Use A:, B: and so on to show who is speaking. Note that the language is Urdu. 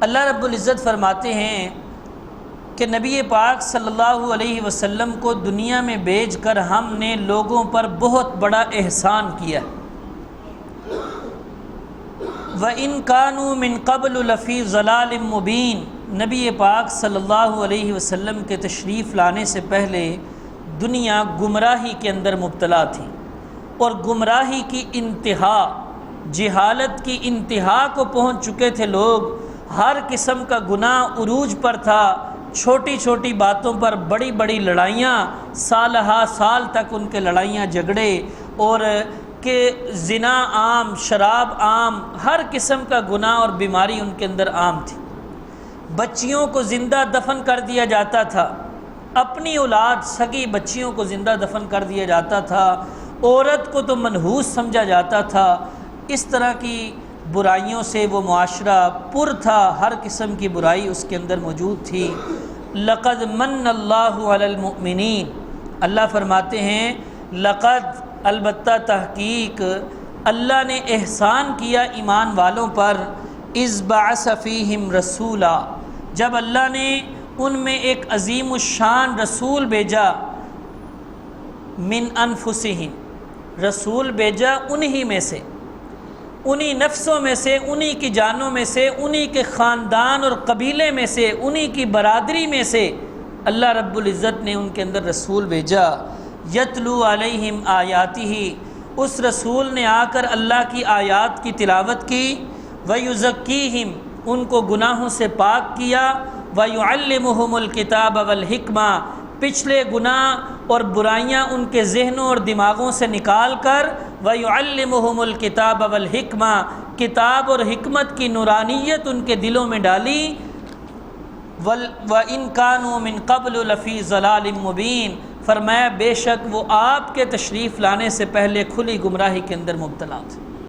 A: اللہ رب العزت فرماتے ہیں کہ نبی پاک صلی اللہ علیہ وسلم کو دنیا میں بھیج کر ہم نے لوگوں پر بہت بڑا احسان کیا۔ وَإِن كَانُوا مِن قَبْلُ لَفِي ضَلَالٍ مُبِينٍ، نبی پاک صلی اللہ علیہ وسلم کے تشریف لانے سے پہلے دنیا گمراہی کے اندر مبتلا تھی، اور گمراہی کی انتہا، جہالت کی انتہا کو پہنچ چکے تھے لوگ۔ ہر قسم کا گناہ عروج پر تھا، چھوٹی چھوٹی باتوں پر بڑی بڑی لڑائیاں، سالہ سال تک ان کے لڑائیاں جھگڑے، اور کہ زنا عام، شراب عام، ہر قسم کا گناہ اور بیماری ان کے اندر عام تھی۔ بچیوں کو زندہ دفن کر دیا جاتا تھا، اپنی اولاد سگی بچیوں کو زندہ دفن کر دیا جاتا تھا، عورت کو تو منحوس سمجھا جاتا تھا۔ اس طرح کی برائیوں سے وہ معاشرہ پر تھا، ہر قسم کی برائی اس کے اندر موجود تھی۔ لقد من اللہ علی المؤمنین، اللہ فرماتے ہیں لقد، البتہ تحقیق، اللہ نے احسان کیا ایمان والوں پر، اذ بعث فیہم رسولا، جب اللہ نے ان میں ایک عظیم الشان رسول بھیجا، من انفسہم، رسول بھیجا انہی میں سے، انہی نفسوں میں سے، انہی کی جانوں میں سے، انہی کے خاندان اور قبیلے میں سے، انہی کی برادری میں سے اللہ رب العزت نے ان کے اندر رسول بھیجا۔ یتلو علیہم آیاتہ، اس رسول نے آ کر اللہ کی آیات کی تلاوت کی، ویزکیہم، ان کو گناہوں سے پاک کیا، ویعلمہم الکتاب والحکمہ، پچھلے گناہ اور برائیاں ان کے ذہنوں اور دماغوں سے نکال کر، وَيُعَلِّمُهُمُ الْكِتَابَ وَالْحِکْمَةَ، کتاب اور حکمت کی نورانیت ان کے دلوں میں ڈالی۔ وَإِن كَانُوا مِن قَبْلُ لَفِي ضَلَالٍ مُبِينٍ، فرمایا بے شک وہ آپ کے تشریف لانے سے پہلے کھلی گمراہی کے اندر مبتلا تھے۔